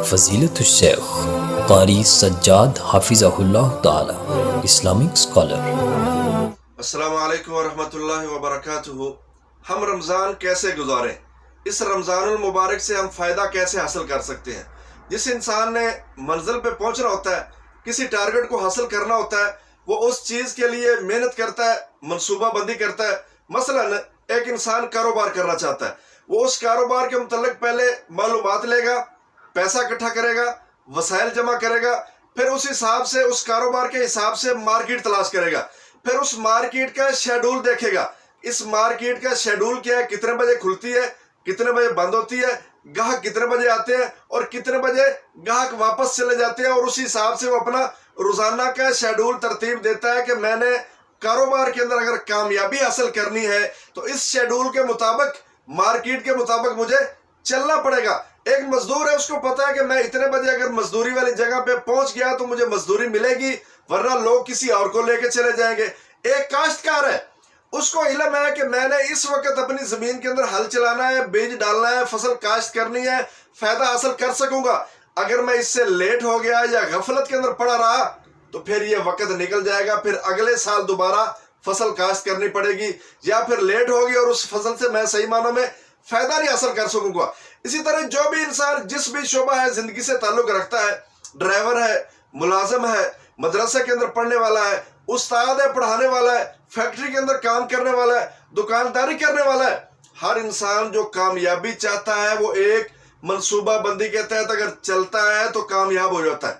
فضیلت الشیخ قاری سجاد حافظہ اللہ تعالی اسلامک اسکالر۔ السلام علیکم ورحمۃ اللہ وبرکاتہ۔ ہم رمضان کیسے گزاریں؟ اس رمضان المبارک سے ہم فائدہ کیسے حاصل کر سکتے ہیں؟ جس انسان نے منزل پہ پہنچنا ہوتا ہے، کسی ٹارگٹ کو حاصل کرنا ہوتا ہے، وہ اس چیز کے لیے محنت کرتا ہے، منصوبہ بندی کرتا ہے۔ مثلا ایک انسان کاروبار کرنا چاہتا ہے، وہ اس کاروبار کے متعلق پہلے معلومات لے گا، پیسہ اکٹھا کرے گا، وسائل جمع کرے گا، پھر اس حساب سے اس کاروبار کے حساب سے مارکیٹ تلاش کرے گا، پھر اس مارکیٹ کا شیڈول دیکھے گا۔ اس مارکیٹ کا شیڈول کیا ہے؟ کتنے بجے کھلتی ہے، کتنے بجے بند ہوتی ہے، گاہک کتنے بجے آتے ہیں اور کتنے بجے گاہک واپس چلے جاتے ہیں، اور اسی حساب سے وہ اپنا روزانہ کا شیڈول ترتیب دیتا ہے کہ میں نے کاروبار کے اندر اگر کامیابی حاصل کرنی ہے تو اس شیڈول کے مطابق، مارکیٹ کے مطابق مجھے چلنا پڑے گا۔ ایک مزدور ہے، اس کو پتا ہے کہ میں اتنے بجے اگر مزدوری والی جگہ پہ پہنچ گیا تو مجھے مزدوری ملے گی، ورنہ لوگ کسی اور کو لے کے چلے جائیں گے۔ ایک کاشتکار ہے، اس کو علم ہے کہ میں نے اس وقت اپنی زمین کے اندر ہل چلانا ہے، بیج ڈالنا ہے، فصل کاشت کرنی ہے، فائدہ حاصل کر سکوں گا۔ اگر میں اس سے لیٹ ہو گیا یا غفلت کے اندر پڑا رہا تو پھر یہ وقت نکل جائے گا، پھر اگلے سال دوبارہ فصل کاشت کرنی پڑے گی، یا پھر لیٹ ہوگی اور اس فصل سے میں صحیح معنوں میں فائدہ نہیں حاصل کر سکوں گا۔ اسی طرح جو بھی انسان جس بھی شعبہ ہے زندگی سے تعلق رکھتا ہے، ڈرائیور ہے، ملازم ہے، مدرسے کے اندر پڑھنے والا ہے، استاد ہے، پڑھانے والا ہے، فیکٹری کے اندر کام کرنے والا ہے، دکانداری کرنے والا ہے، ہر انسان جو کامیابی چاہتا ہے وہ ایک منصوبہ بندی کے تحت اگر چلتا ہے تو کامیاب ہو جاتا ہے،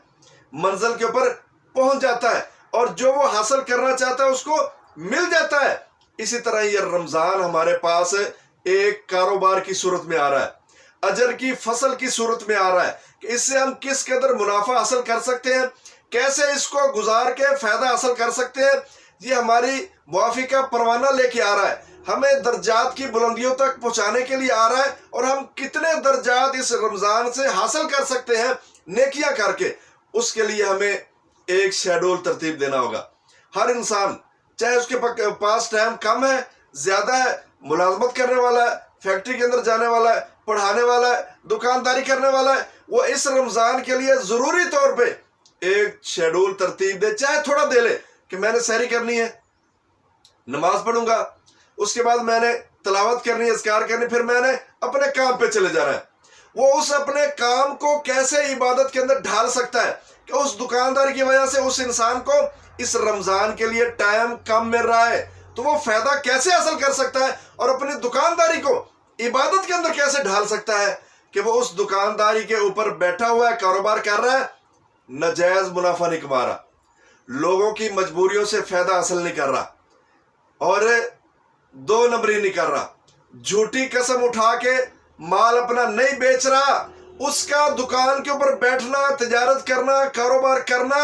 منزل کے اوپر پہنچ جاتا ہے، اور جو وہ حاصل کرنا چاہتا ہے اس کو مل جاتا ہے۔ اسی طرح یہ رمضان ہمارے پاس ایک کاروبار کی صورت میں آ رہا ہے، اجر کی فصل کی صورت میں آ رہا ہے کہ اس سے ہم کس قدر منافع حاصل کر سکتے ہیں، کیسے اس کو گزار کے فائدہ حاصل کر سکتے ہیں۔ یہ ہماری معافی کا پروانہ لے کے آ رہا ہے، ہمیں درجات کی بلندیوں تک پہنچانے کے لیے آ رہا ہے، اور ہم کتنے درجات اس رمضان سے حاصل کر سکتے ہیں نیکیاں کر کے، اس کے لیے ہمیں ایک شیڈول ترتیب دینا ہوگا۔ ہر انسان چاہے اس کے پاس ٹائم کم ہے، زیادہ ہے، ملازمت کرنے والا ہے، فیکٹری کے اندر جانے والا ہے، پڑھانے والا ہے، دکانداری کرنے والا ہے، وہ اس رمضان کے لیے ضروری طور پہ ایک شیڈول ترتیب دے، چاہے تھوڑا دے لے کہ میں نے سحری کرنی ہے، نماز پڑھوں گا، اس کے بعد میں نے تلاوت کرنی ہے، اذکار کرنی، پھر میں نے اپنے کام پہ چلے جانا ہے۔ وہ اس اپنے کام کو کیسے عبادت کے اندر ڈھال سکتا ہے کہ اس دکانداری کی وجہ سے اس انسان کو اس رمضان کے لیے ٹائم کم مل رہا ہے، تو وہ فائدہ کیسے حاصل کر سکتا ہے، اور اپنی دکانداری کو عبادت کے اندر کیسے ڈھال سکتا ہے کہ وہ اس دکانداری کے اوپر بیٹھا ہوا ہے، کاروبار کر رہا ہے، ناجائز منافع نہیں کما رہا، لوگوں کی مجبوریوں سے فائدہ حاصل نہیں کر رہا، اور دو نمبری نہیں کر رہا، جھوٹی قسم اٹھا کے مال اپنا نہیں بیچ رہا، اس کا دکان کے اوپر بیٹھنا، تجارت کرنا، کاروبار کرنا،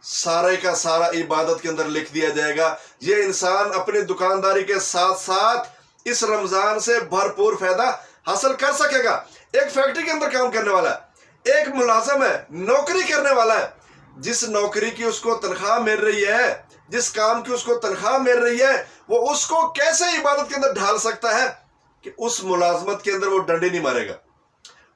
سارے کا سارا عبادت کے اندر لکھ دیا جائے گا۔ یہ انسان اپنی دکانداری کے ساتھ ساتھ اس رمضان سے بھرپور فائدہ حاصل کر سکے گا۔ ایک فیکٹری کے اندر کام کرنے والا ہے، ایک ملازم ہے، نوکری کرنے والا ہے، جس نوکری کی اس کو تنخواہ مل رہی ہے، جس کام کی اس کو تنخواہ مل رہی ہے، وہ اس کو کیسے عبادت کے اندر ڈھال سکتا ہے کہ اس ملازمت کے اندر وہ ڈنڈی نہیں مارے گا،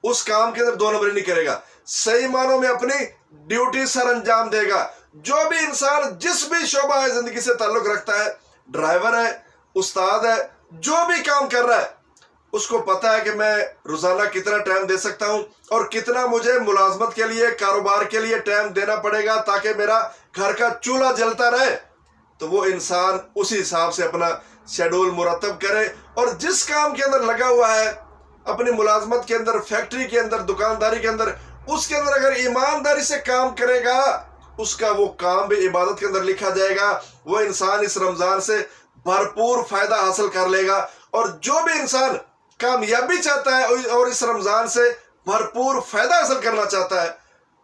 اس کام کے اندر دو نمبری نہیں کرے گا، صحیح معنوں میں اپنی ڈیوٹی سر انجام دے گا۔ جو بھی انسان جس بھی شعبہ ہے زندگی سے تعلق رکھتا ہے، ڈرائیور ہے، استاد ہے، جو بھی کام کر رہا ہے، اس کو پتا ہے کہ میں روزانہ کتنا ٹائم دے سکتا ہوں اور کتنا مجھے ملازمت کے لیے، کاروبار کے لیے ٹائم دینا پڑے گا تاکہ میرا گھر کا چولہا جلتا رہے۔ تو وہ انسان اسی حساب سے اپنا شیڈول مرتب کرے، اور جس کام کے اندر لگا ہوا ہے، اپنی ملازمت کے اندر، فیکٹری کے اندر، دکانداری کے اندر، اس کے اندر اگر ایمانداری سے کام کرے گا، اس کا وہ کام بھی عبادت کے اندر لکھا جائے گا، وہ انسان اس رمضان سے بھرپور فائدہ حاصل کر لے گا۔ اور جو بھی انسان کامیابی چاہتا ہے اور اس رمضان سے بھرپور فائدہ حاصل کرنا چاہتا ہے،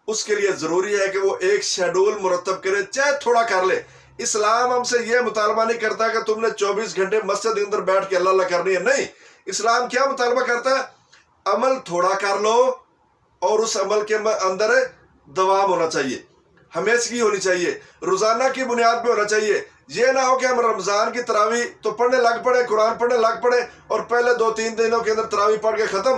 اس کے لیے ضروری ہے کہ وہ ایک شیڈول مرتب کرے، چاہے تھوڑا کر لے۔ اسلام ہم سے یہ مطالبہ نہیں کرتا کہ تم نے 24 گھنٹے مسجد کے اندر بیٹھ کے اللہ اللہ کرنی ہے، نہیں۔ اسلام کیا مطالبہ کرتا ہے؟ عمل تھوڑا کر لو، اور اس عمل کے اندر دوام ہونا چاہیے، ہمیشگی ہونی چاہیے، روزانہ کی بنیاد پہ ہونا چاہیے۔ یہ نہ ہو کہ ہم رمضان کی تراویح تو پڑھنے لگ پڑے، قرآن پڑھنے لگ پڑے، اور پہلے 2-3 دنوں کے اندر تراویح پڑھ کے ختم،